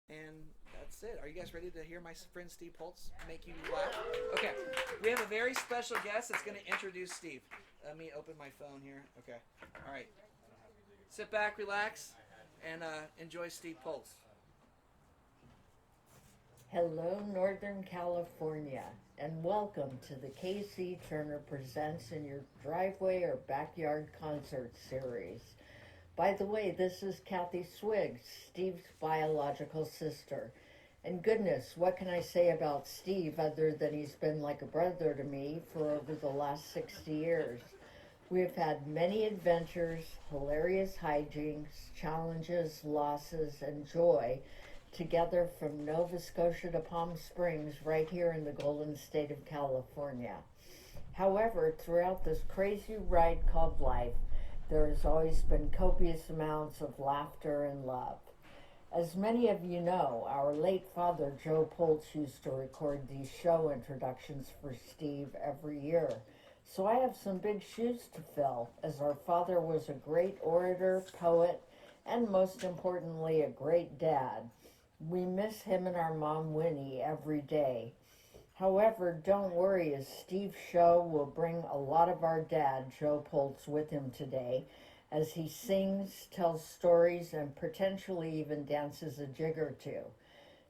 And that's it. Are you guys ready to hear my friend Steve Poltz make you laugh? Okay. We have a very special guest that's going to introduce Steve. Let me open my phone here. Okay. All right. Sit back, relax, and enjoy Steve Poltz. Hello, Northern California, and welcome to the KC Turner Presents in Your Driveway or Backyard Concert Series. By the way, this is Kathy Swiggs, Steve's biological sister. And goodness, what can I say about Steve other than he's been like a brother to me for over the last 60 years? We have had many adventures, hilarious hijinks, challenges, losses, and joy together from Nova Scotia to Palm Springs right here in the Golden State of California. However, throughout this crazy ride called life, there has always been copious amounts of laughter and love. As many of you know, our late father, Joe Poltz, used to record these show introductions for Steve every year. So I have some big shoes to fill, as our father was a great orator, poet, and most importantly, a great dad. We miss him and our mom, Winnie, every day. However, don't worry, as Steve's show will bring a lot of our dad, Joe Poltz, with him today, as he sings, tells stories, and potentially even dances a jig or two.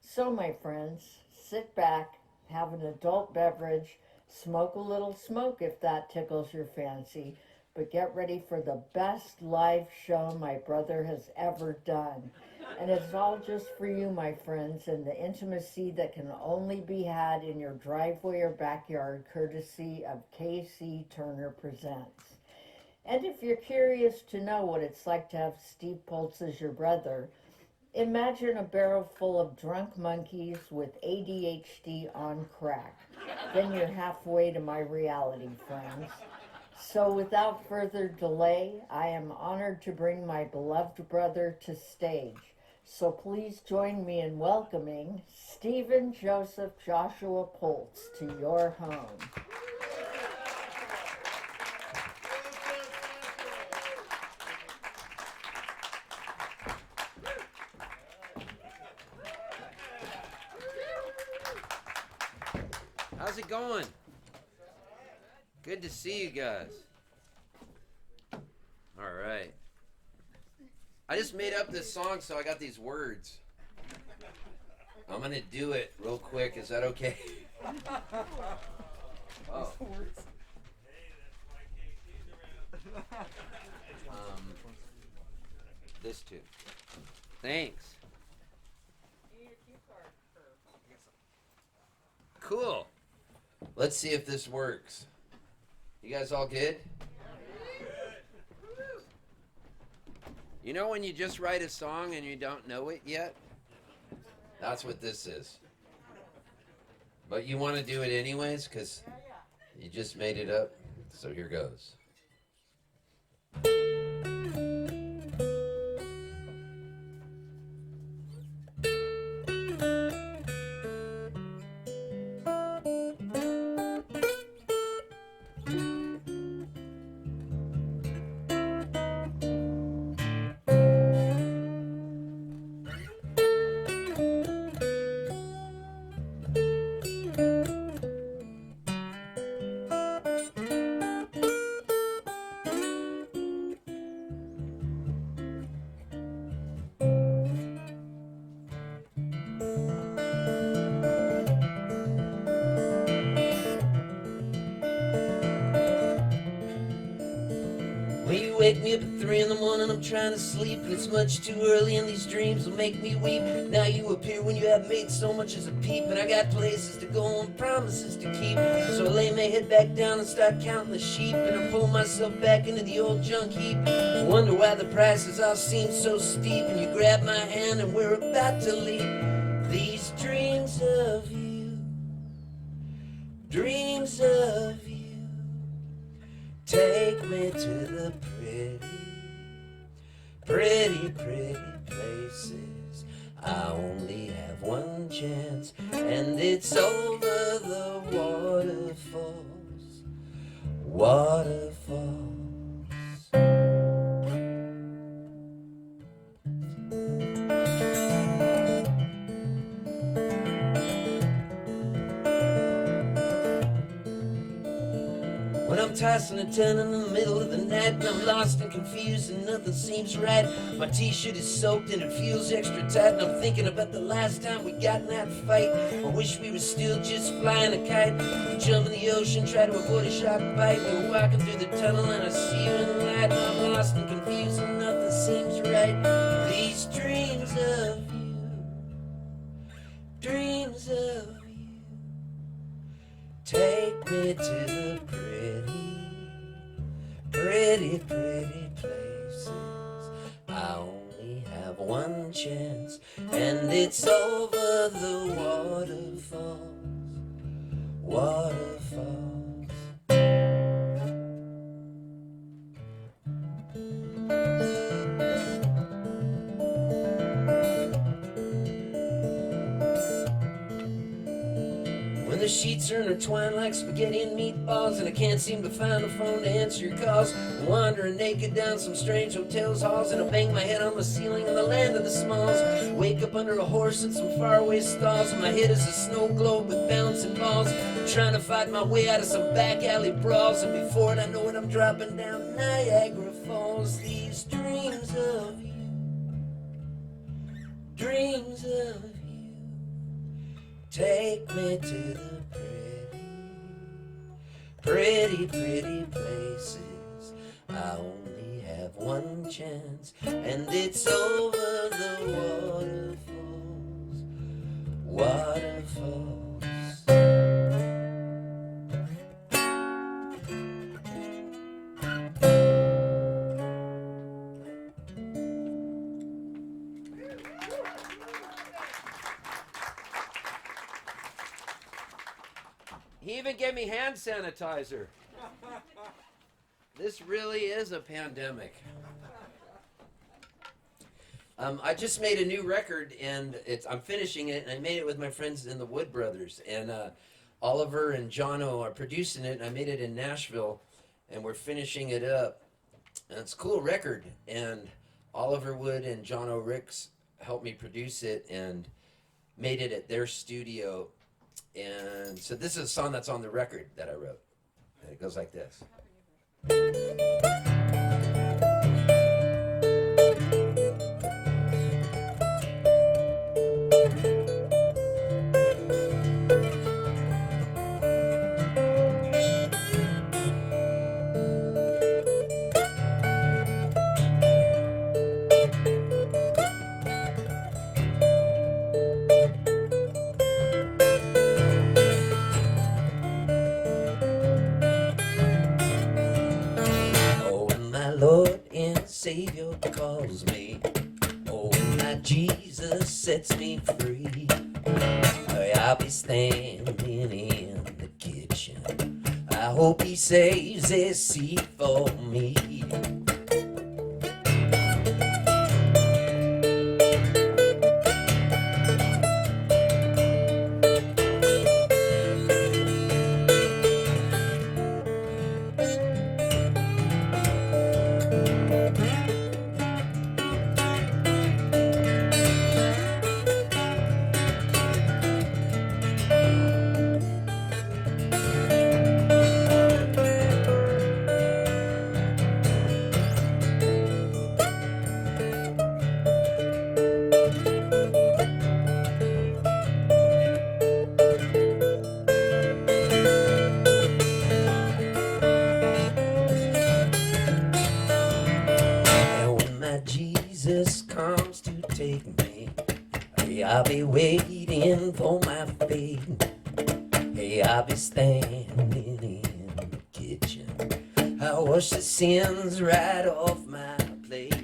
So, my friends, sit back, have an adult beverage, smoke a little smoke if that tickles your fancy, but get ready for the best live show my brother has ever done. And it's all just for you, my friends, and the intimacy that can only be had in your driveway or backyard, courtesy of KC Turner Presents. And if you're curious to know what it's like to have Steve Poltz as your brother, imagine a barrel full of drunk monkeys with ADHD on crack. Then you're halfway to my reality, friends. So without further delay, I am honored to bring my beloved brother to stage. So please join me in welcoming Stephen Joseph Joshua Poltz to your home. How's it going? Good to see you guys. All right. I just made up this song, so I got these words. I'm going to do it real quick. Is that okay? Oh. This too. Thanks. Cool. Let's see if this works. You guys all good? You know when you just write a song and you don't know it yet? That's what this is. But you want to do it anyways because you just made it up? So here goes. Wake me up at 3 in the morning, I'm trying to sleep, and it's much too early, and these dreams will make me weep. Now you appear when you have made so much as a peep, and I got places to go and promises to keep. So I lay my head back down and start counting the sheep, and I pull myself back into the old junk heap. Wonder why the prices all seem so steep, and you grab my hand and we're about to leap. These dreams of you, dreams of you, take me to the pretty places. I only have one chance, and it's over the waterfalls. When I'm tossing and turning in the middle of the night and I'm lost and confused and nothing seems right. My t-shirt is soaked and it feels extra tight, and I'm thinking about the last time we got in that fight. I wish we were still just flying a kite. We jump in the ocean, try to avoid a sharp bite. We're walking through the tunnel and I see you in the light, and I'm lost and confused and nothing seems right. These dreams of you, dreams of you, take me to the pretty places. I only have one chance, and it's over the waterfalls. When the sheets are intertwined like spaghetti and meatballs, and I can't seem to find a phone to answer your calls, I'm wandering naked down some strange hotel's halls, and I bang my head on the ceiling in the land of the smalls. Wake up under a horse in some faraway stalls, and my head is a snow globe with bouncing balls. I'm trying to fight my way out of some back alley brawls, and before it I know it, I'm dropping down Niagara Falls. These dreams of you, dreams of you, take me to the pretty places. I only have one chance, and it's over the waterfalls. He even gave me hand sanitizer. This really is a pandemic. I just made a new record, and I'm finishing it, and I made it with my friends in the Wood Brothers. And Oliver and Jono are producing it, and I made it in Nashville, and we're finishing it up. And it's a cool record, and Oliver Wood and Jono Ricks helped me produce it and made it at their studio. And so this is a song that's on the record that I wrote. And it goes like this. Lord and Savior calls me, oh, when my Jesus sets me free, I'll be standing in the kitchen. I hope he saves a seat for me. Jesus comes to take me, hey, I'll be waiting for my fate. Hey, I'll be standing in the kitchen. I'll wash the sins right off my plate.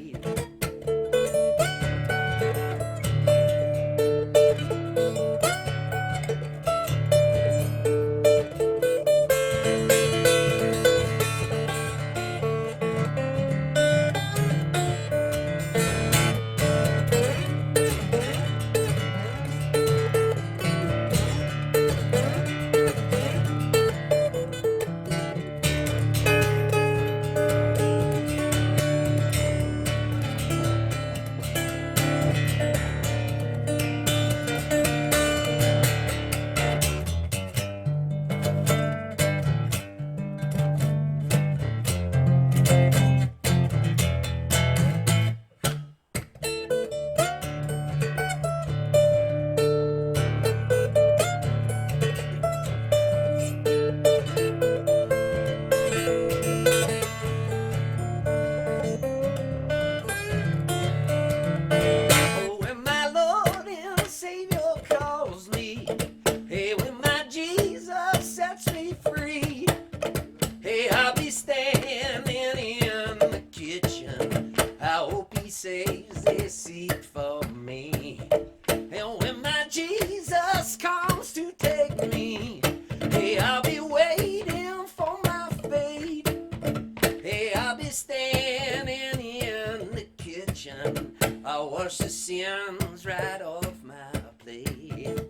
wash the sins right off my plate.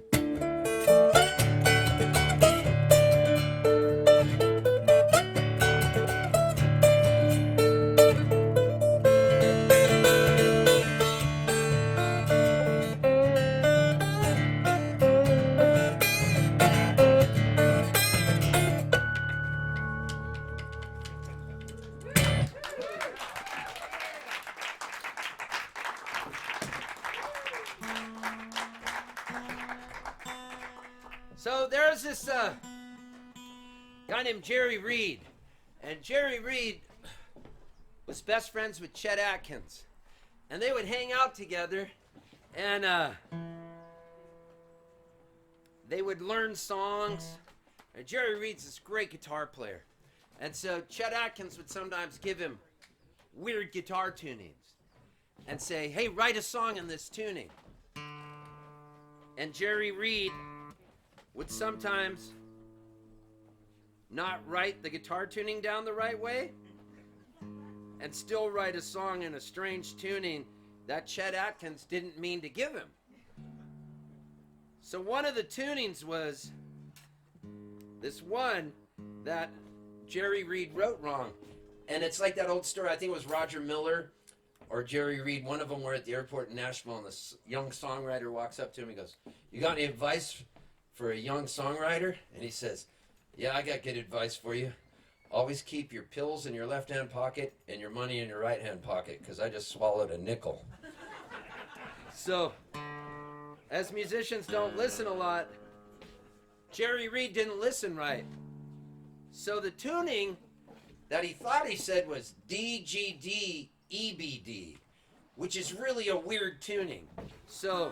So there's this guy named Jerry Reed, and Jerry Reed was best friends with Chet Atkins, and they would hang out together, and they would learn songs. And Jerry Reed's this great guitar player, and so Chet Atkins would sometimes give him weird guitar tunings and say, hey, write a song in this tuning. And Jerry Reed would sometimes not write the guitar tuning down the right way and still write a song in a strange tuning that Chet Atkins didn't mean to give him. So one of the tunings was this one that Jerry Reed wrote wrong. And it's like that old story, I think it was Roger Miller or Jerry Reed, one of them were at the airport in Nashville, and this young songwriter walks up to him and goes, you got any advice for a young songwriter? And he says, yeah, I got good advice for you. Always keep your pills in your left-hand pocket and your money in your right-hand pocket, because I just swallowed a nickel. So, as musicians don't listen a lot, Jerry Reed didn't listen right. So the tuning that he thought he said was D, G, D, E, B, D, which is really a weird tuning. So,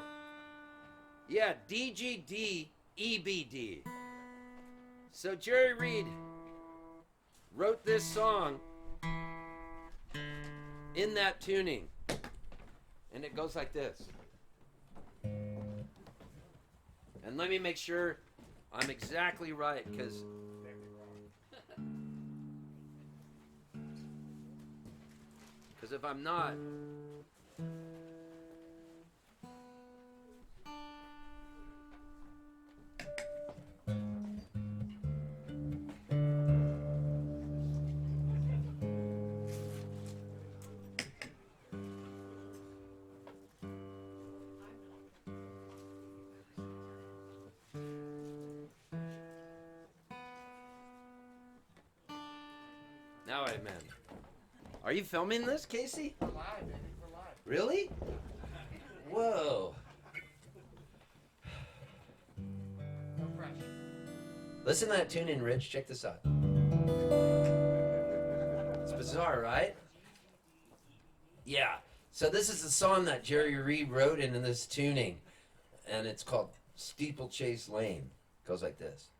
yeah, D, G, D, E, B, D. So Jerry Reed wrote this song in that tuning. And it goes like this. And let me make sure I'm exactly right, because if I'm not, now I man. Are you filming this, Casey? We're live, baby. We're live. Really? Whoa. No pressure. Listen to that tune in, Rich. Check this out. It's bizarre, right? Yeah. So this is the song that Jerry Reed wrote in this tuning, and it's called Steeplechase Lane. It goes like this.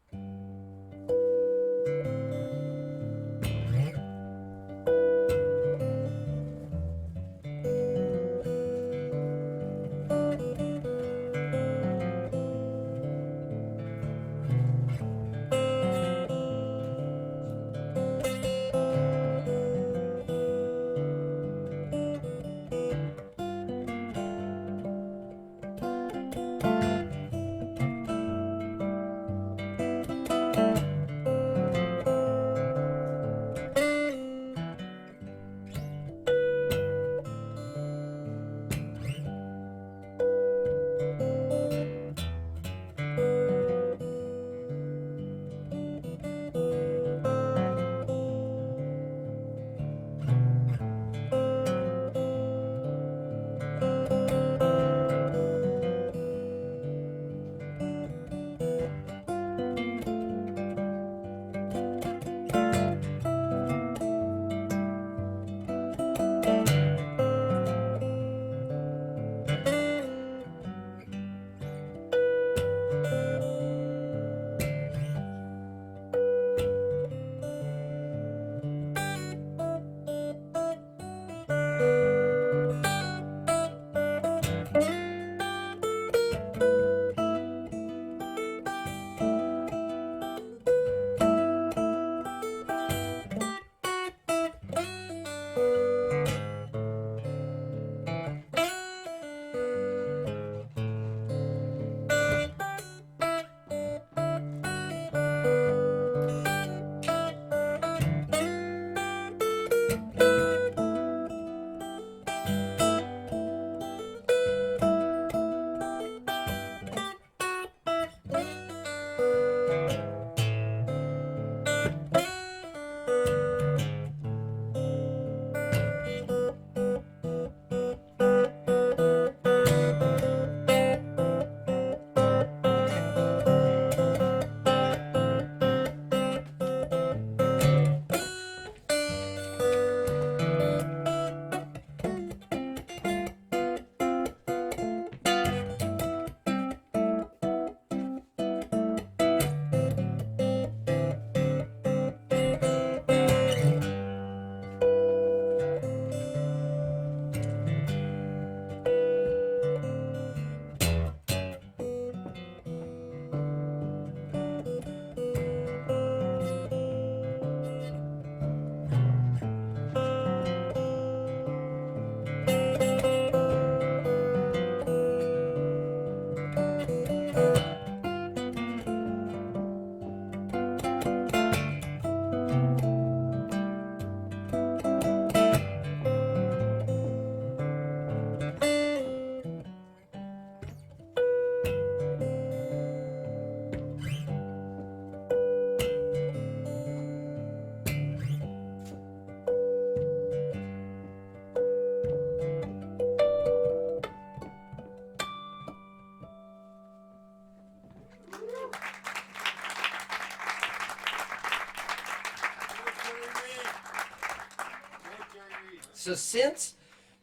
So since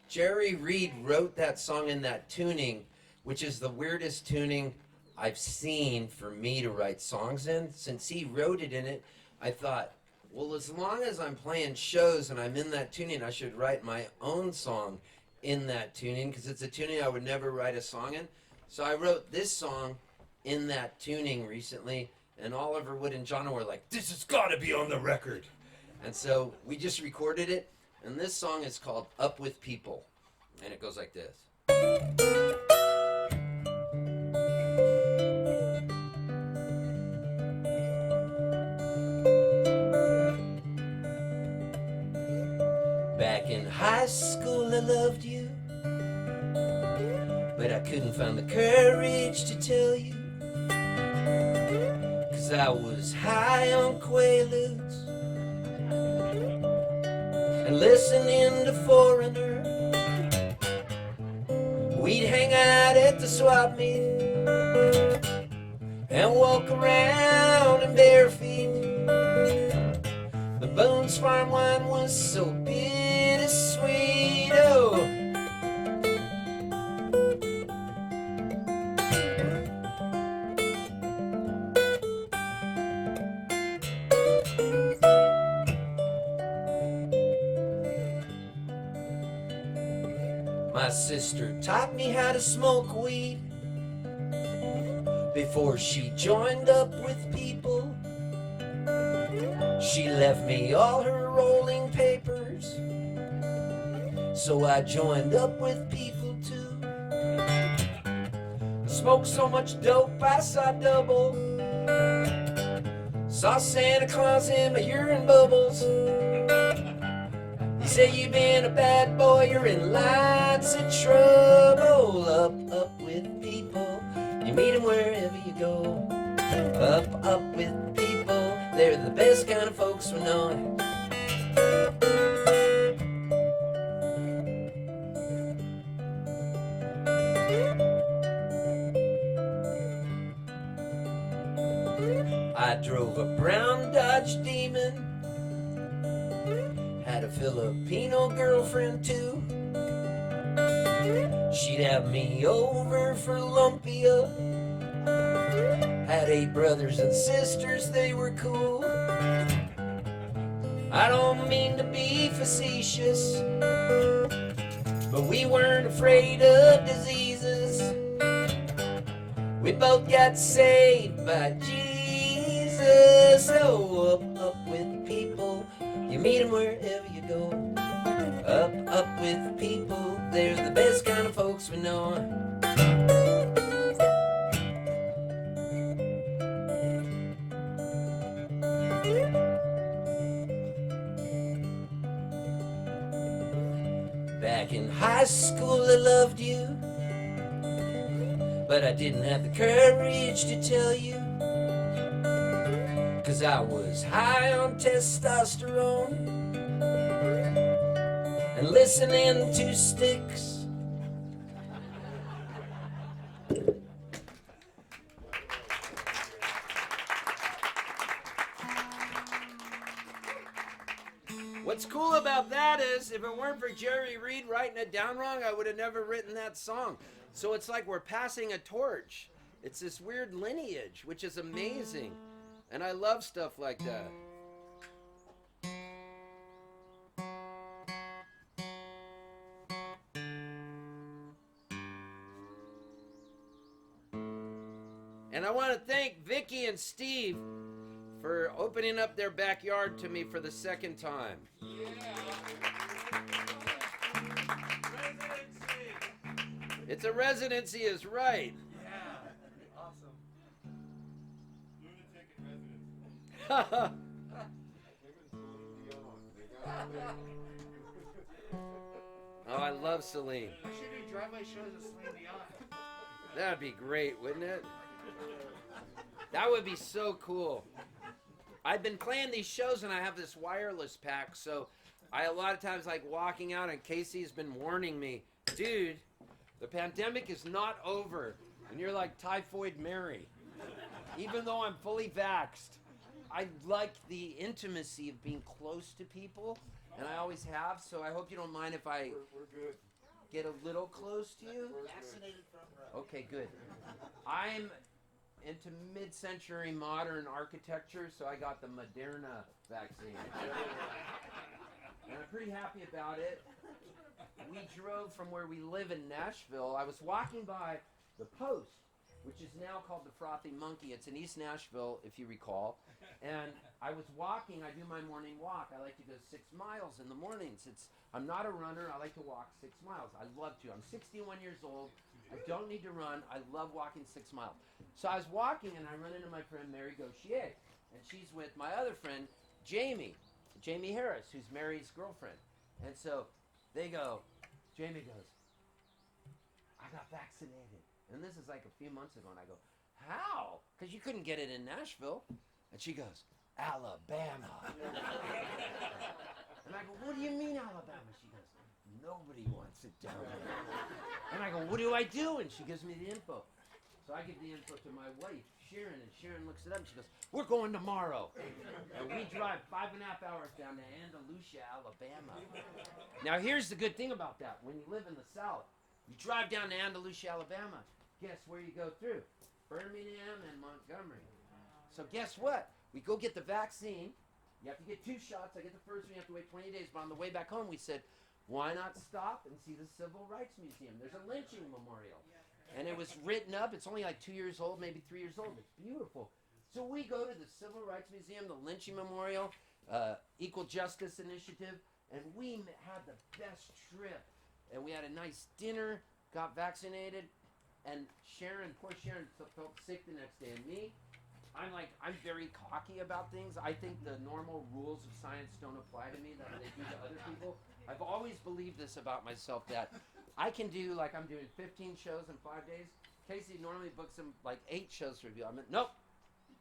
Jerry Reed wrote that song in that tuning, which is the weirdest tuning I've seen for me to write songs in, since he wrote it in it, I thought, well, as long as I'm playing shows and I'm in that tuning, I should write my own song in that tuning, because it's a tuning I would never write a song in. So I wrote this song in that tuning recently, and Oliver Wood and John were like, this has got to be on the record. And so we just recorded it, and this song is called Up With People, and it goes like this. Back in high school I loved you, but I couldn't find the courage to tell you, 'cause I was high on Quaaludes and listening to Foreigner. We'd hang out at the swap meet and walk around in bare feet. The Bones Farm wine was so bittersweet, oh. My sister taught me how to smoke weed before she joined up with people. She left me all her rolling papers, so I joined up with people too. I smoked so much dope I saw double, saw Santa Claus in my urine bubbles. You say you've been a bad boy, you're in lots of trouble. Up with people, you meet them wherever you go. Up with people, they're the best kind of folks we know. I drove a brown Dodge Demon, had a Filipino girlfriend too. She'd have me over for lumpia. Had 8 brothers and sisters, they were cool. I don't mean to be facetious, but we weren't afraid of diseases. We both got saved by Jesus. So up with people, you meet them wherever you go. Up with people, they're the best kind of folks we know. Back in high school I loved you, but I didn't have the courage to tell you, 'cause I was high on testosterone and listening to Styx. What's cool about that is, if it weren't for Jerry Reed writing it down wrong, I would have never written that song. So it's like we're passing a torch. It's this weird lineage, which is amazing. And I love stuff like that. And I want to thank Vicky and Steve for opening up their backyard to me for the second time. Yeah. It's a residency is right. Yeah. Awesome. Lunatic in residence. Oh, I love Celine. I should do driveway shows with Celine Dion. That'd be great, wouldn't it? That would be so cool. I've been playing these shows and I have this wireless pack, so I a lot of times like walking out and Casey's been warning me, dude, the pandemic is not over and you're like Typhoid Mary, even though I'm fully vaxxed. I like the intimacy of being close to people, and I always have. So I hope you don't mind if I We're good. get a little close to you. Vaccinated from birth. Okay, good. I'm into mid-century modern architecture, so I got the Moderna vaccine. And I'm pretty happy about it. We drove from where we live in Nashville. I was walking by the Post, which is now called the Frothy Monkey. It's in East Nashville, if you recall. And I was walking. I do my morning walk. I like to go 6 miles in the mornings. I'm not a runner. I like to walk 6 miles. I love to. I'm 61 years old. I don't need to run. I love walking 6 miles. So I was walking, and I run into my friend Mary Gauthier, and she's with my other friend Jamie Harris, who's Mary's girlfriend. And so Jamie goes, I got vaccinated. And this is like a few months ago, and I go, how? Because you couldn't get it in Nashville. And she goes, Alabama. And I go, what do you mean Alabama? She goes, nobody wants it down there. And I go, what do I do? And she gives me the info. So I give the info to my wife, Sharon, and Sharon looks it up and she goes, we're going tomorrow. And we drive 5.5 hours down to Andalusia, Alabama. Now here's the good thing about that. When you live in the South, you drive down to Andalusia, Alabama, guess where you go through? Birmingham and Montgomery. So guess what? We go get the vaccine. You have to get 2 shots. I get the first one. You have to wait 20 days. But on the way back home, we said, why not stop and see the Civil Rights Museum? There's a lynching memorial. And it was written up. It's only like 2 years old, maybe 3 years old. It's beautiful. So we go to the Civil Rights Museum, the lynching memorial, Equal Justice Initiative, and we had the best trip. And we had a nice dinner, got vaccinated, and poor Sharon felt sick the next day. And me, I'm very cocky about things. I think the normal rules of science don't apply to me that they do to other people. I've always believed this about myself, that I can do, like I'm doing 15 shows in 5 days. Casey normally books them like 8 shows to review. I'm like, nope,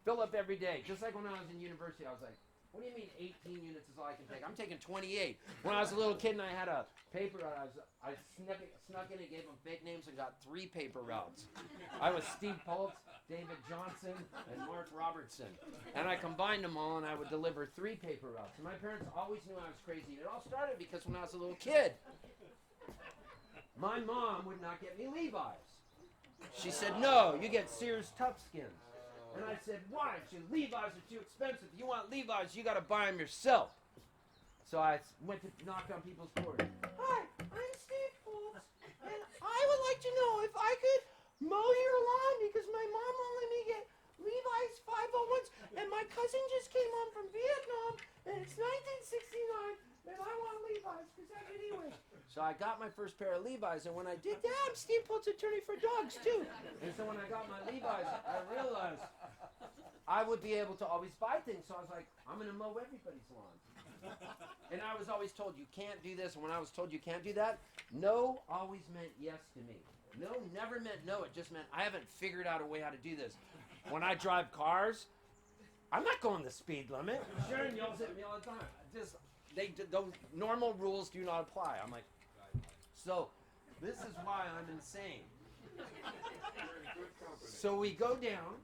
fill up every day. Just like when I was in university, I was like, what do you mean 18 units is all I can take? I'm taking 28. When I was a little kid and I had a paper route, I snuck in and gave them fake names and got 3 paper routes. I was Steve Poltz, David Johnson, and Mark Robertson. And I combined them all and I would deliver 3 paper routes. And my parents always knew I was crazy. It all started because when I was a little kid, my mom would not get me Levi's. She said, no, you get Sears Toughskins. And I said, why? She said, Levi's are too expensive. If you want Levi's, you got to buy them yourself. So I went to knock on people's doors. Hi, I'm Steve Poltz, and I would like to know if I could mow your lawn because my mom won't let me get Levi's 501s, and my cousin just came home from Vietnam, and it's 1969, and I want Levi's because I'm anyway. So I got my first pair of Levi's, and when I did that, I'm Steve Poltz, attorney for dogs, too. And so when I got my Levi's, I realized I would be able to always buy things. So I was like, I'm going to mow everybody's lawn. And I was always told, you can't do this. And when I was told you can't do that, no always meant yes to me. No never meant no. It just meant I haven't figured out a way how to do this. When I drive cars, I'm not going the speed limit. Sharon yells at me all the time. Those normal rules do not apply. I'm like, so this is why I'm insane. So we go down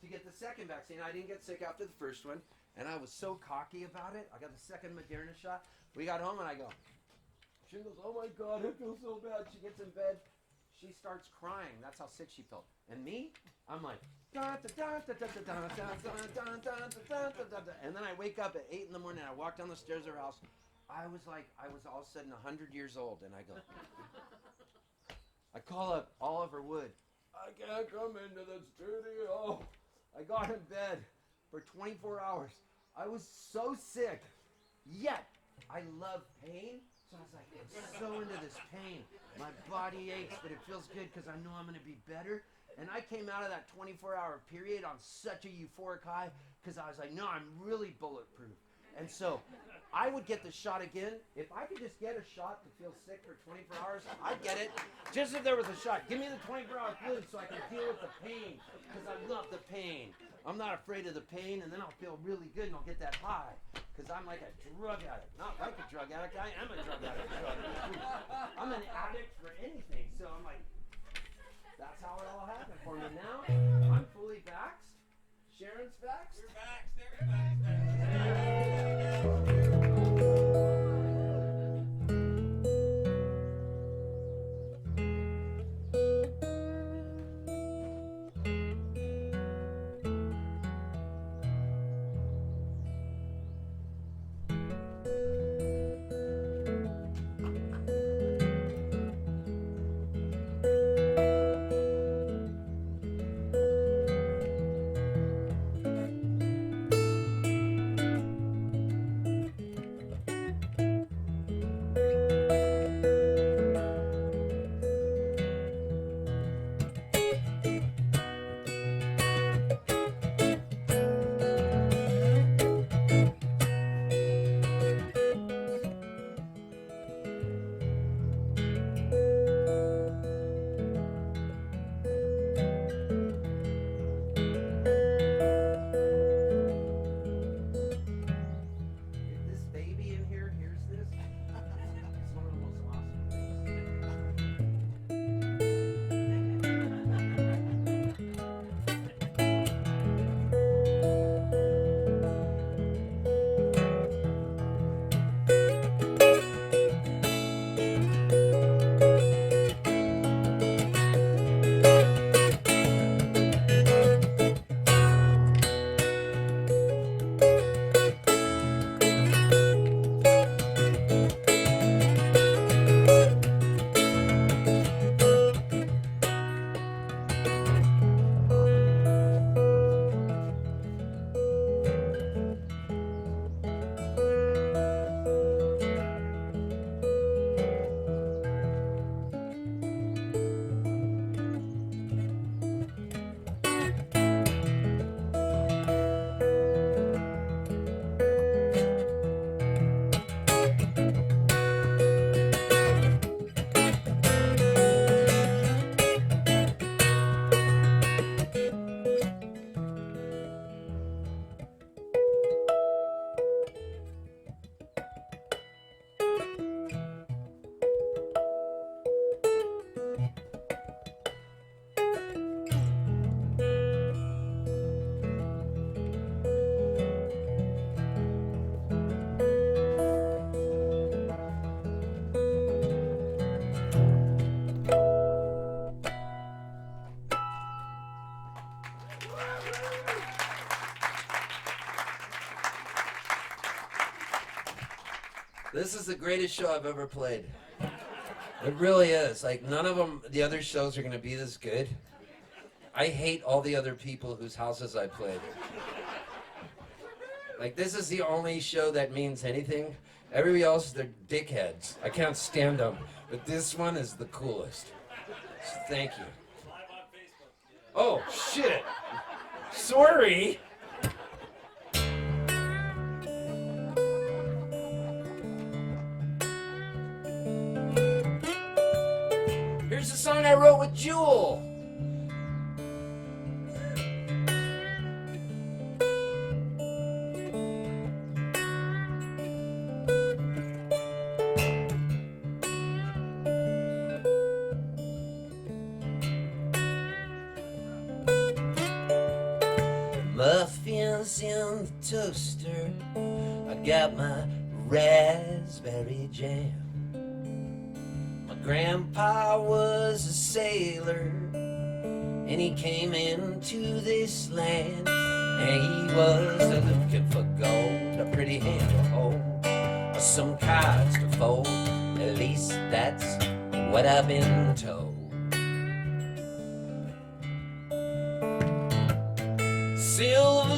to get the second vaccine. I didn't get sick after the first one, and I was so cocky about it. I got the second Moderna shot. We got home, and I go, she goes, oh my God, I feel so bad. She gets in bed. She starts crying. That's how sick she felt. And me, I'm like, and then I wake up at 8 in the morning, and I walk down the stairs of her house. I was all of a sudden 100 years old, and I go, I call up Oliver Wood. I can't come into the studio. I got in bed for 24 hours. I was so sick, yet I love pain. So I was like, I'm so into this pain. My body aches, but it feels good because I know I'm going to be better. And I came out of that 24-hour period on such a euphoric high because I was like, no, I'm really bulletproof. And so I would get the shot again. If I could just get a shot to feel sick for 24 hours, I'd get it. Just if there was a shot. Give me the 24-hour fluid so I can deal with the pain because I love the pain. I'm not afraid of the pain, and then I'll feel really good and I'll get that high because I'm like a drug addict. Not like a drug addict. I am a drug addict. I'm an addict for anything. So I'm like, that's how it all happened for me. Now, I'm fully vaxxed. Sharon's vaxxed? You're vaxxed. This baby in here hears this. It's one of the most awesome things. This is the greatest show I've ever played. It really is. Like, none of them, the other shows are going to be this good. I hate all the other people whose houses I played. Like, this is the only show that means anything. Everybody else, they're dickheads. I can't stand them. But this one is the coolest. So thank you. Oh, shit. Sorry. Here's a song I wrote with Jewel. Muffins in the toaster. I got my raspberry jam. My grandpa was a sailor, and he came into this land, and he was looking for gold, a pretty hand to hold, or some cards to fold. At least that's what I've been told. Silver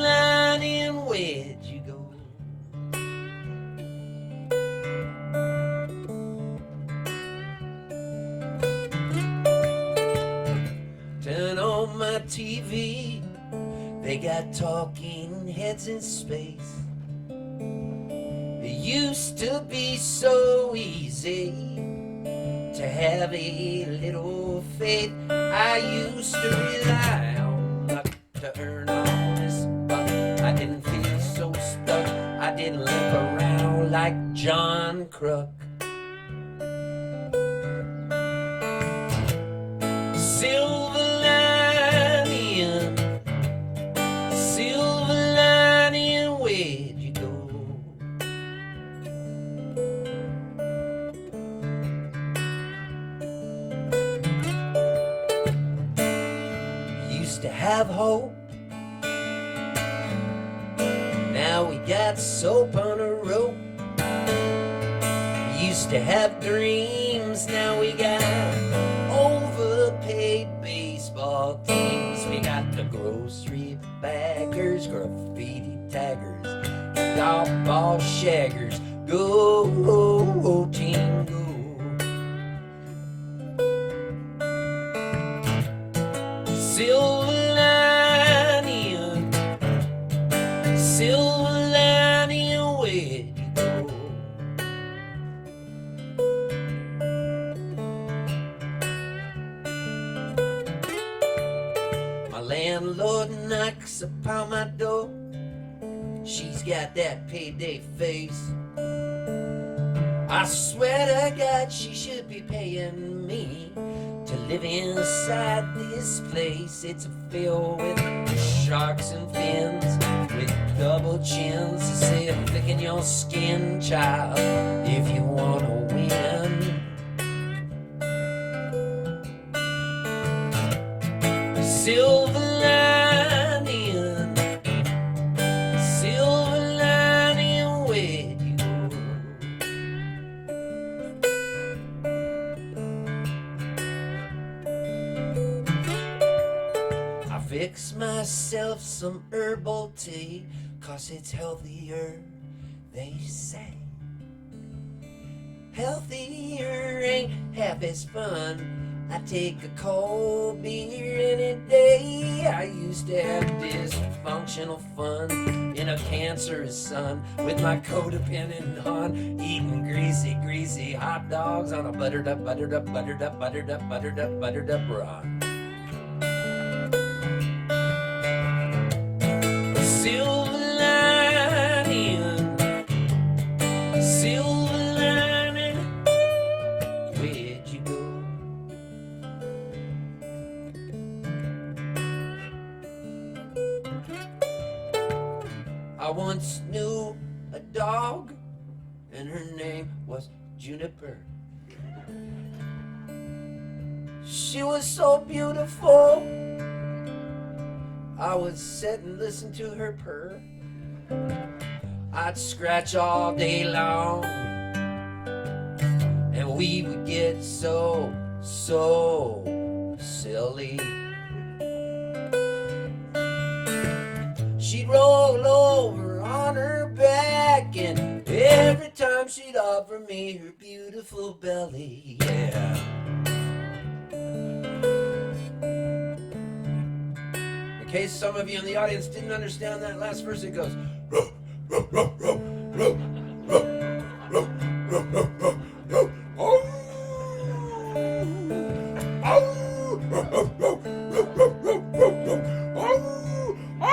lining, where'd you go? Turn on my TV, they got talking heads in space. It used to be so easy to have a little faith. I used to rely on luck to earn honest buck. I didn't feel so stuck. I didn't limp around like John Crook. Silver have hope. Now we got soap on a rope. Used to have dreams, now we got overpaid baseball teams. We got the grocery baggers, graffiti taggers, golf ball shaggers. Go, team, go. Silver lining, where'd you go? My landlord knocks upon my door. She's got that payday face. I swear to God, she should be paying me to live inside this place. It's filled with sharks and fins, with double chins. To say a flick in your skin, child, if you wanna win. Silver lining, where'd you go? I fix myself some herbal tea, 'cause it's healthier, they say. Healthier ain't half as fun. I take a cold beer any day. I used to have dysfunctional fun in a cancerous sun with my codependent hon, eating greasy hot dogs on a buttered up run. Silver lining, where'd you go? I once knew a dog, and her name was Juniper. She was so beautiful. I would sit and listen to her purr. I'd scratch all day long, and we would get so silly. She'd roll over on her back, and every time she'd offer me her beautiful belly, yeah. In case some of you in the audience didn't understand that last verse, it goes, row, row, row, row, row, row, row, row, row, row, row, oh, oh, row, row, row, row, row, row, row, row, oh, oh,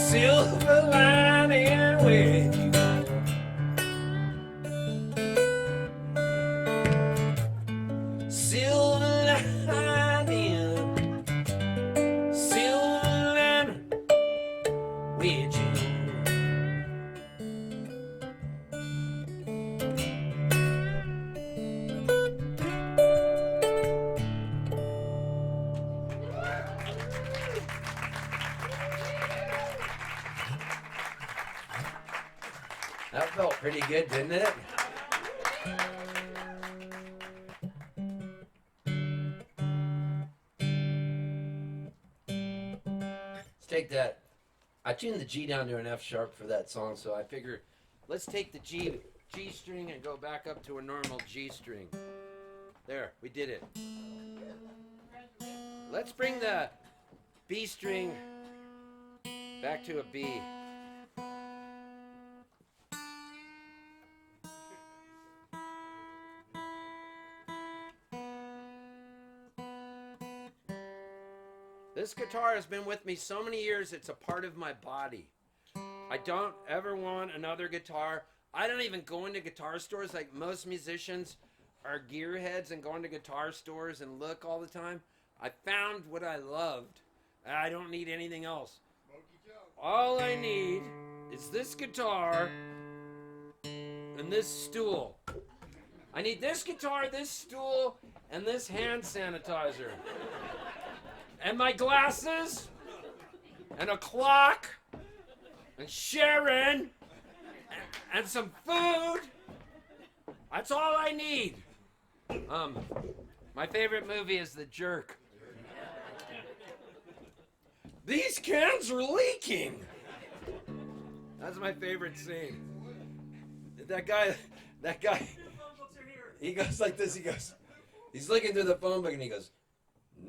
silver lining, where'd you go? Silver lining, where'd you go? That felt pretty good, didn't it? Let's take that. I tuned the G down to an F sharp for that song, so I figure let's take the G string and go back up to a normal G string. There, we did it. Let's bring the B string back to a B. This guitar has been with me so many years, it's a part of my body. I don't ever want another guitar. I don't even go into guitar stores like most musicians are gearheads and go into guitar stores and look all the time. I found what I loved. I don't need anything else. All I need is this guitar and this stool. I need this guitar, this stool, and this hand sanitizer. And my glasses, and a clock, and Sharon, and some food. That's all I need. My favorite movie is The Jerk. These cans are leaking. That's my favorite scene. That guy, he goes like this, he's looking through the phone book and he goes,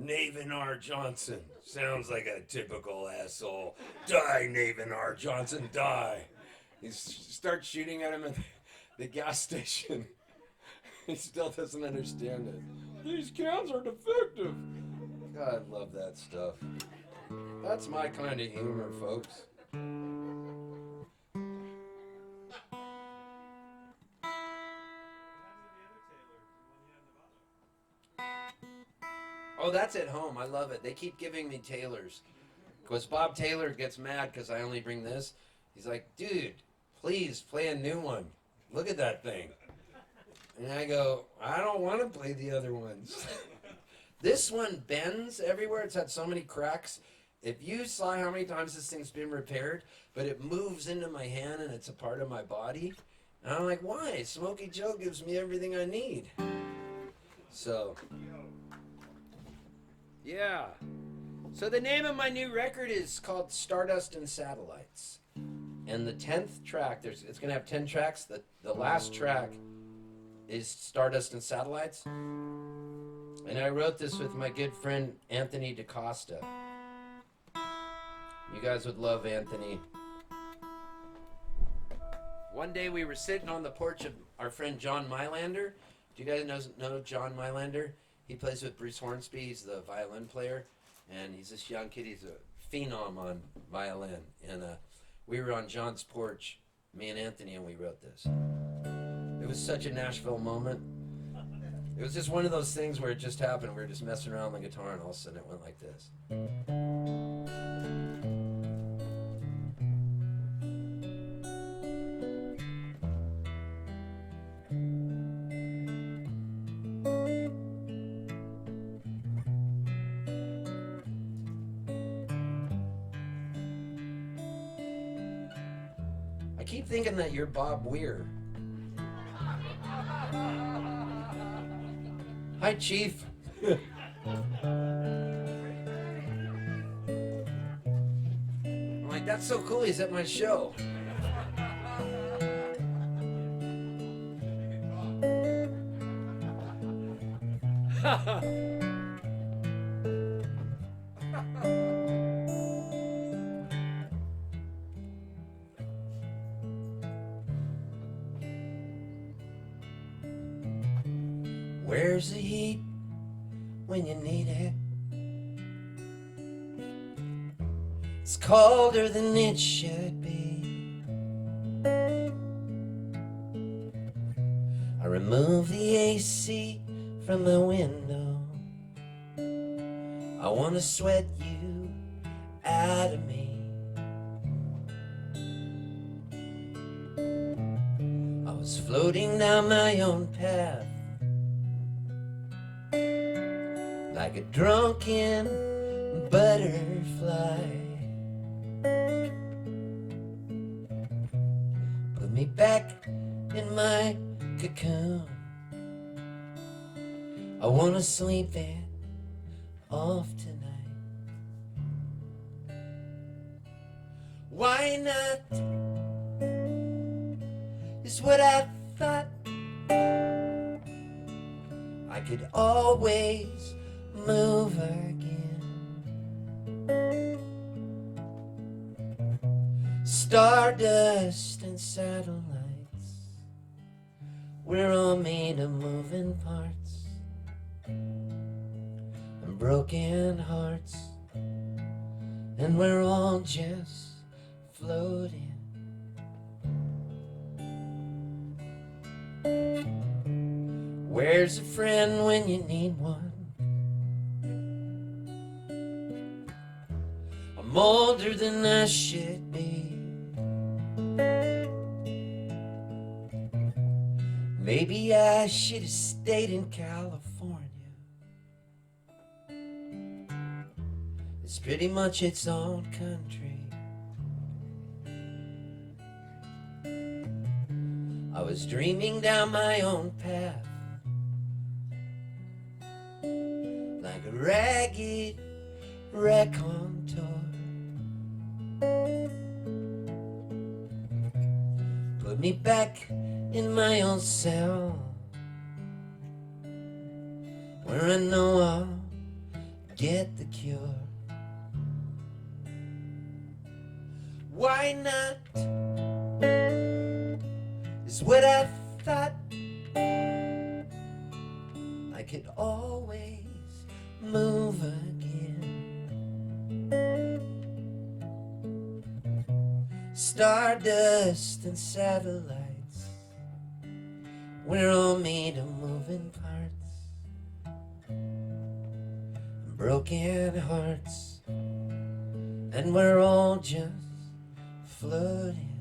Navin R. Johnson. Sounds like a typical asshole. Die, Navin R. Johnson, die. He starts shooting at him at the gas station. He still doesn't understand it. These cans are defective. God, I love that stuff. That's my kind of humor, folks. Oh, that's at home. I love it. They keep giving me Taylors. Because Bob Taylor gets mad because I only bring this. He's like, dude, please play a new one. Look at that thing. And I go, I don't want to play the other ones. This one bends everywhere. It's had so many cracks. If you saw how many times this thing's been repaired, but it moves into my hand and it's a part of my body. And I'm like, why? Smokey Joe gives me everything I need. So, yeah. So the name of my new record is called Stardust and Satellites. And the 10th track, it's going to have 10 tracks. The last track is Stardust and Satellites. And I wrote this with my good friend Anthony DaCosta. You guys would love Anthony. One day we were sitting on the porch of our friend John Mylander. Do you guys know John Mylander? He plays with Bruce Hornsby. He's the violin player. And he's this young kid. He's a phenom on violin. And we were on John's porch, me and Anthony, and we wrote this. It was such a Nashville moment. It was just one of those things where it just happened. We were just messing around on the guitar, and all of a sudden it went like this. I keep thinking that you're Bob Weir. Hi, Chief. I'm like, that's so cool. He's at my show. Where's the heat when you need it? It's colder than it should be. I remove the AC from my window. I wanna sweat you out of me. I was floating down my own path, like a drunken butterfly. Put me back in my cocoon. I wanna sleep it off tonight. Why not? Is what I thought. I could always move again. Stardust and satellites, we're all made of moving parts and broken hearts, and we're all just floating. Where's a friend when you need one? I'm older than I should be. Maybe I should have stayed in California. It's pretty much its own country. I was dreaming down my own path, like a ragged raconteur. Put me back in my own cell, where I know I'll get the cure. Why not? Is what I thought. I could always move again. Stardust and satellites, we're all made of moving parts, broken hearts, and we're all just floating.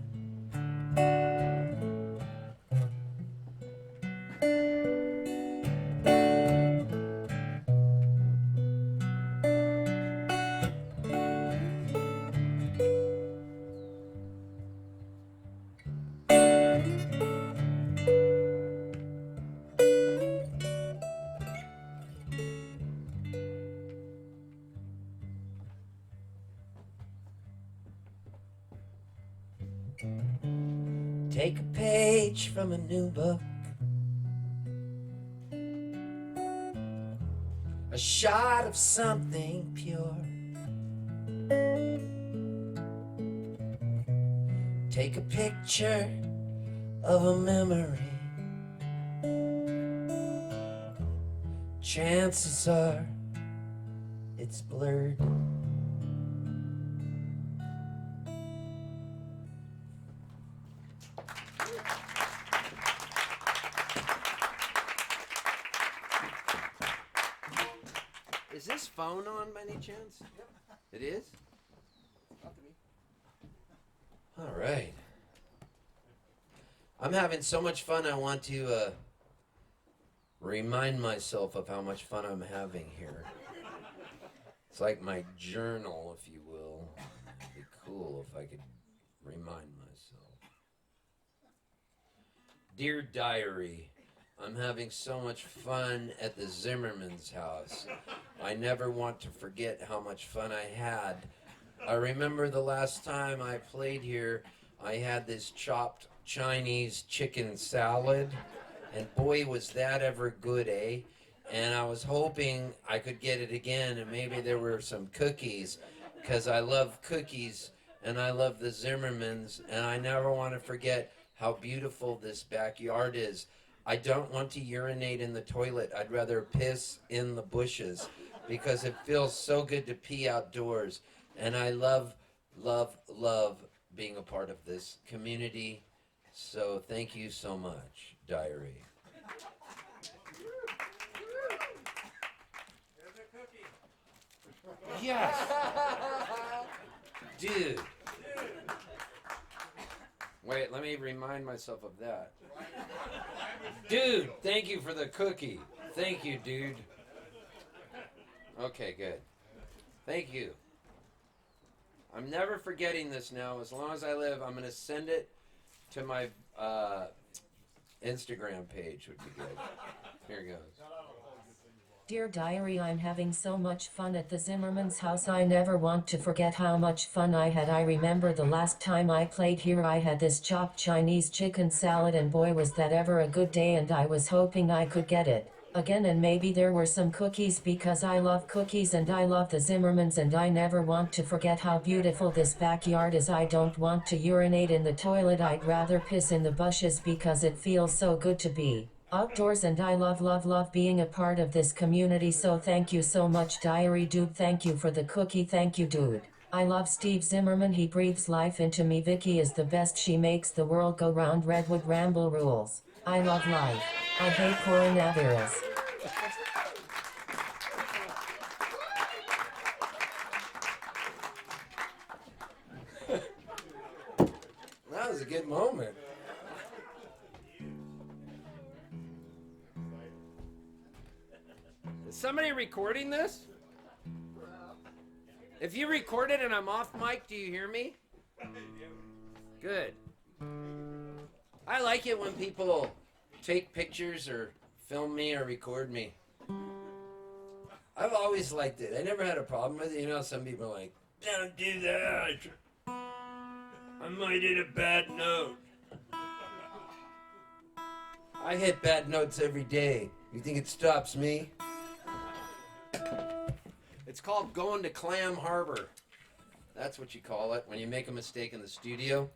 Take a page from a new book, a shot of something pure. Take a picture of a memory. Chances are it's blurred. Is this phone on by any chance? Yep. It is? Not to me. All right. I'm having so much fun, I want to remind myself of how much fun I'm having here. It's like my journal, if you will. It'd be cool if I could remind myself. Dear Diary, I'm having so much fun at the Zimmerman's house. I never want to forget how much fun I had. I remember the last time I played here, I had this chopped Chinese chicken salad, and boy, was that ever good, eh? And I was hoping I could get it again, and maybe there were some cookies, because I love cookies, and I love the Zimmermans, and I never want to forget how beautiful this backyard is. I don't want to urinate in the toilet. I'd rather piss in the bushes because it feels so good to pee outdoors. And I love, love, love being a part of this community. So thank you so much, Diary. There's a cookie. Yes. Dude. Wait, let me remind myself of that. Dude, thank you for the cookie. Thank you, dude. Okay, good. Thank you. I'm never forgetting this now. As long as I live, I'm going to send it to my Instagram page. Would be good. Here it goes. Dear Diary, I'm having so much fun at the Zimmerman's house. I never want to forget how much fun I had. I remember the last time I played here, I had this chopped Chinese chicken salad, and boy was that ever a good day, and I was hoping I could get it again, and maybe there were some cookies because I love cookies and I love the Zimmermans, and I never want to forget how beautiful this backyard is. I don't want to urinate in the toilet. I'd rather piss in the bushes because it feels so good to be outdoors, and I love, love, love being a part of this community. So thank you so much, Diary Dude. Thank you for the cookie. Thank you, dude. I love Steve Zimmerman. He breathes life into me. Vicky is the best. She makes the world go round. Redwood Ramble rules. I love life. I hate coronavirus. good moment. Is somebody recording this? If you record it and I'm off mic, do you hear me? Good. I like it when people take pictures or film me or record me. I've always liked it. I never had a problem with it. You know, some people are like, don't do that. I might hit a bad note. I hit bad notes every day. You think it stops me? It's called going to Clam Harbor. That's what you call it when you make a mistake in the studio.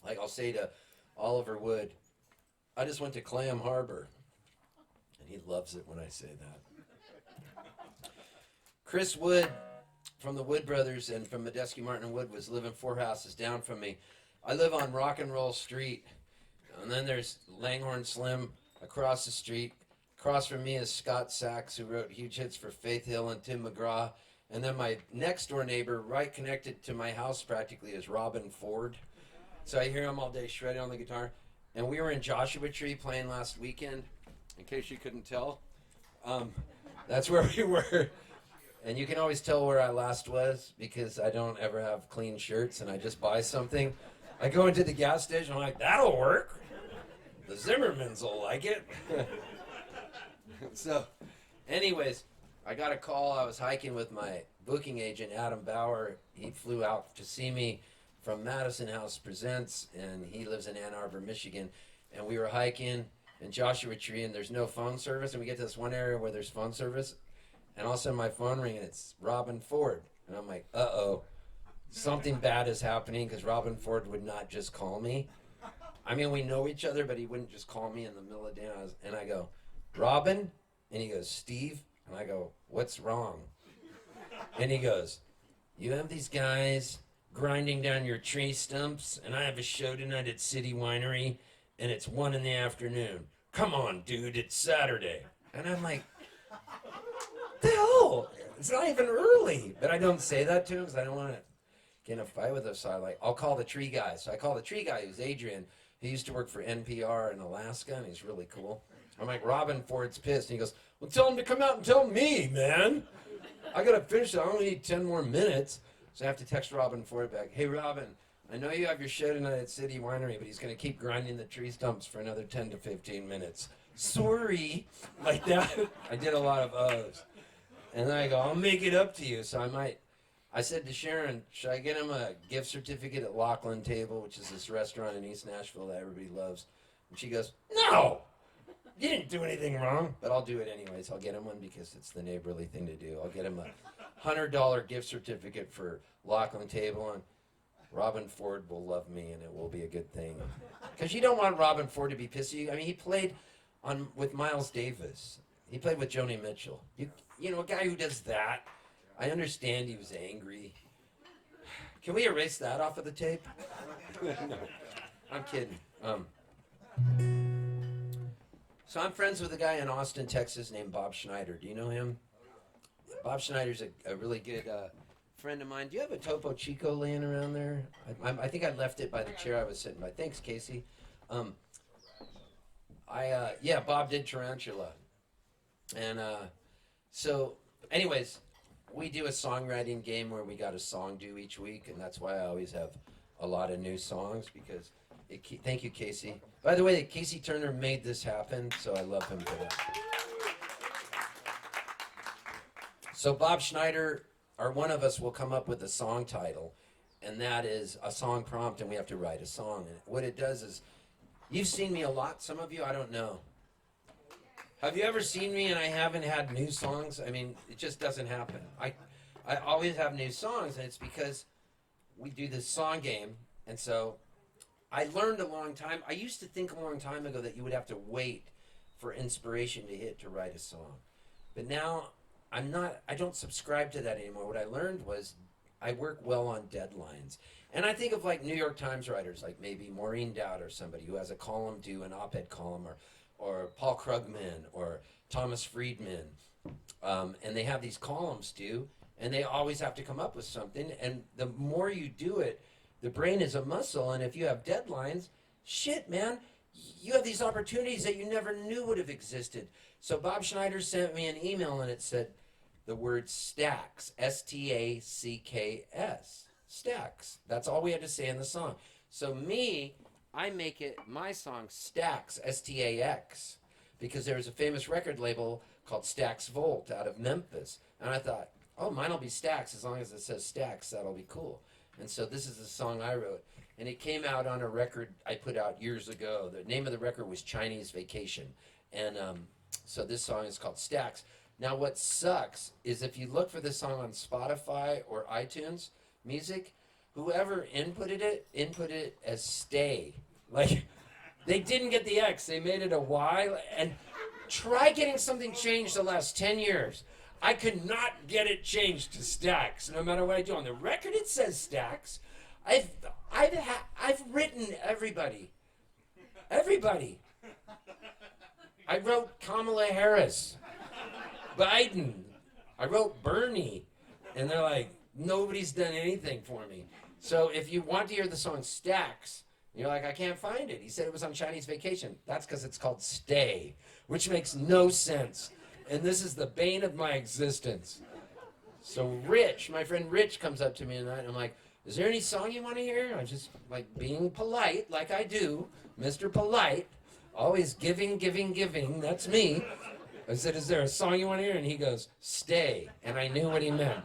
Like I'll say to Oliver Wood, I just went to Clam Harbor. And he loves it when I say that. Chris Wood from the Wood Brothers and from Medeski Martin and Wood was living 4 houses down from me. I live on Rock and Roll Street. And then there's Langhorne Slim across the street. Across from me is Scott Sachs, who wrote huge hits for Faith Hill and Tim McGraw. And then my next door neighbor, right connected to my house practically, is Robin Ford. So I hear him all day shredding on the guitar. And we were in Joshua Tree playing last weekend, in case you couldn't tell. That's where we were. And you can always tell where I last was because I don't ever have clean shirts and I just buy something. I go into the gas station, I'm like, that'll work. The Zimmermans will like it. So, anyways, I got a call. I was hiking with my booking agent, Adam Bauer. He flew out to see me from Madison House Presents, and he lives in Ann Arbor, Michigan. And we were hiking in Joshua Tree, and there's no phone service. And we get to this one area where there's phone service, and all of a sudden my phone rings, and it's Robin Ford. And I'm like, uh-oh, something bad is happening, because Robin Ford would not just call me. I mean, we know each other, but he wouldn't just call me in the middle of the day. And I go, Robin? And he goes, Steve? And I go, what's wrong? And he goes, you have these guys grinding down your tree stumps, and I have a show tonight at City Winery, and it's 1 p.m. Come on, dude, it's Saturday. And I'm like, the hell? It's not even early. But I don't say that to him because I don't want to get in a fight with him. So I'll call the tree guy. So I call the tree guy, who's Adrian. He used to work for NPR in Alaska, and he's really cool. I'm like, Robin Ford's pissed. And he goes, well, tell him to come out and tell me, man. I got to finish it. I only need 10 more minutes. So I have to text Robin Ford back. Hey, Robin, I know you have your show tonight at City Winery, but he's going to keep grinding the tree stumps for another 10 to 15 minutes. Sorry. Like that. I did a lot of O's. And then I go, I'll make it up to you. So I said to Sharon, should I get him a gift certificate at Lachlan Table, which is this restaurant in East Nashville that everybody loves? And she goes, no. You didn't do anything wrong, but I'll do it anyways. I'll get him one because it's the neighborly thing to do. I'll get him a $100 gift certificate for Lachlan Table, and Robin Ford will love me, and it will be a good thing. Because you don't want Robin Ford to be pissy. I mean, he played with Miles Davis. He played with Joni Mitchell. You know, a guy who does that. I understand he was angry. Can we erase that off of the tape? No, I'm kidding. So I'm friends with a guy in Austin, Texas named Bob Schneider. Do you know him? Bob Schneider's a really good friend of mine. Do you have a Topo Chico laying around there? I think I left it by the chair I was sitting by. Thanks, Casey. Yeah, Bob did Tarantula. And so, anyways, we do a songwriting game where we got a song due each week, and that's why I always have a lot of new songs, because thank you, Casey. By the way, Casey Turner made this happen, so I love him for that. So Bob Schneider, or one of us, will come up with a song title, and that is a song prompt, and we have to write a song. And what it does is, you've seen me a lot. Some of you, I don't know. Have you ever seen me and I haven't had new songs? I mean, it just doesn't happen. I always have new songs, and it's because we do this song game, and so I learned a long time. I used to think a long time ago that you would have to wait for inspiration to hit to write a song. But now I don't subscribe to that anymore. What I learned was I work well on deadlines. And I think of like New York Times writers, like maybe Maureen Dowd or somebody who has a column due, an op-ed column, or Paul Krugman or Thomas Friedman. And they have these columns due, and they always have to come up with something. And the more you do it, The brain is a muscle, and if you have deadlines, shit, man, you have these opportunities that you never knew would have existed. So Bob Schneider sent me an email, and it said the word stacks, S-T-A-C-K-S, stacks. That's all we had to say in the song. So I make it, my song, Stax, S-T-A-X, because there was a famous record label called Stax Volt out of Memphis. And I thought, oh, mine will be Stax. As long as it says Stax, that'll be cool. And so this is the song I wrote. And it came out on a record I put out years ago. The name of the record was Chinese Vacation. And so this song is called Stax. Now what sucks is if you look for this song on Spotify or iTunes Music, whoever inputted it as stay. Like, they didn't get the X, they made it a Y. And try getting something changed the last 10 years. I could not get it changed to Stacks, no matter what I do. On the record, it says Stacks. I've written everybody. Everybody. I wrote Kamala Harris, Biden. I wrote Bernie. And they're like, nobody's done anything for me. So if you want to hear the song Stacks, you're like, I can't find it. He said it was on Chinese Vacation. That's because it's called Stay, which makes no sense. And this is the bane of my existence. So Rich, my friend Rich, comes up to me tonight, and I'm like, is there any song you want to hear? I'm just like being polite, like I do, Mr. Polite, always giving, giving, giving. That's me. I said, is there a song you want to hear? And he goes, Stay. And I knew what he meant.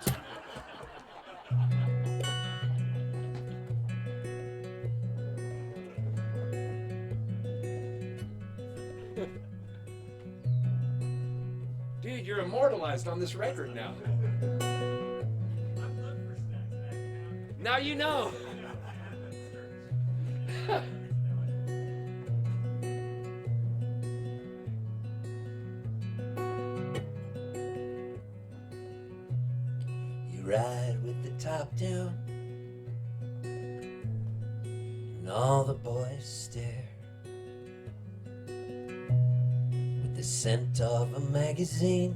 Dude, you're immortalized on this record now. Now you know. You ride with the top down, and all the boys stare. The scent of a magazine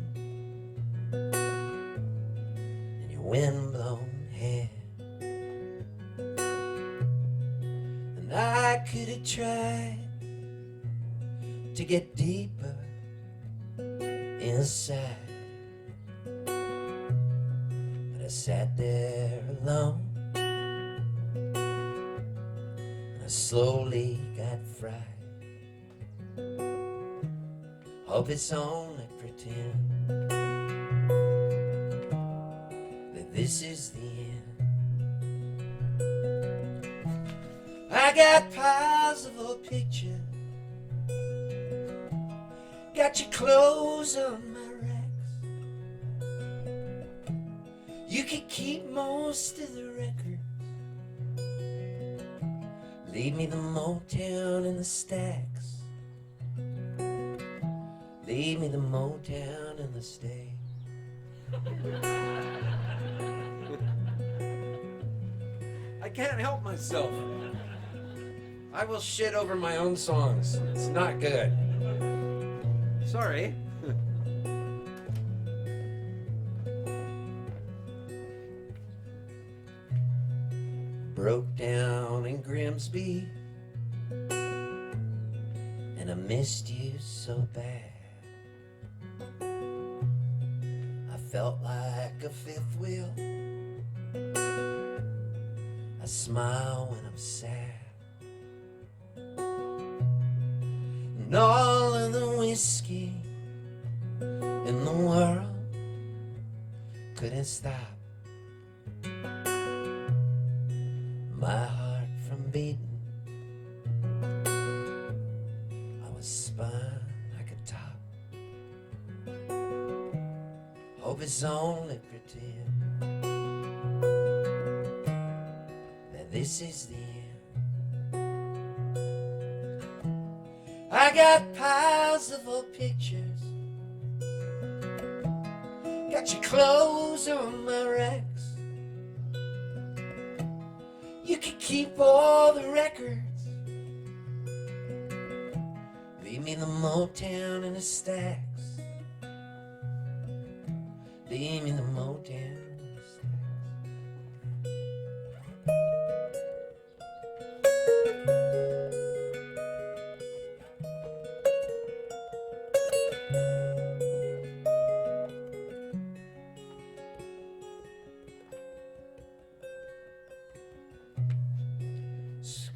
and your windblown hair. And I could have tried to get deeper inside, but I sat there alone and I slowly got fried. Hope it's only pretend that this is the end. I got piles of old pictures, got your clothes on my racks. You can keep most of the records, leave me the Motown and the Stacks. Leave me the Motown and the Stay. I can't help myself. I will shit over my own songs. It's not good. Sorry. Broke down in Grimsby, and I missed you so bad. I felt like a fifth wheel. I smile when I'm sad, and all of the whiskey in the world couldn't stop my heart from beating. I was spun like a top. Hope it's only pretend that this is the end. I got piles of old pictures, got your clothes on my racks. You can keep all the records, leave me the Motown and the Stacks. Leave me the Motown and the Stacks.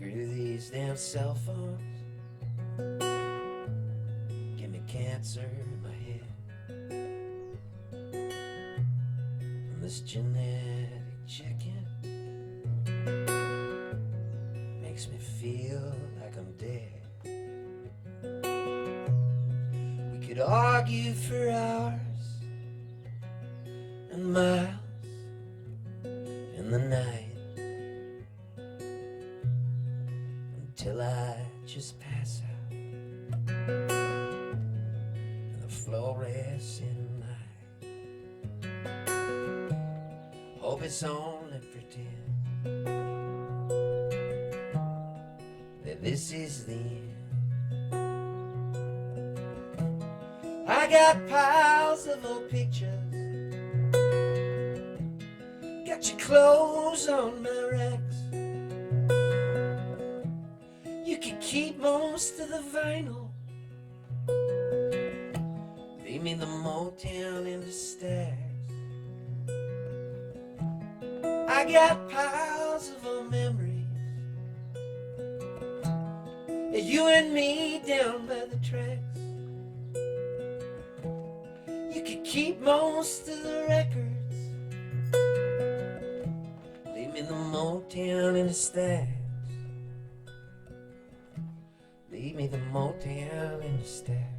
Screw these damn cell phones. Give me cancer in my head. And this genetic chicken makes me feel like I'm dead. We could argue for hours and miles in the night until I just pass out and the floor rests in night. Hope it's only pretend that this is the end. I got piles of old pictures, got your clothes on my racks. You can keep most of the vinyl, leave me the Motown in the stacks. I got piles of old memories, you and me down by the tracks. You could keep most of the records, leave me the Motown in the stacks. Leave me the Motown in the stacks.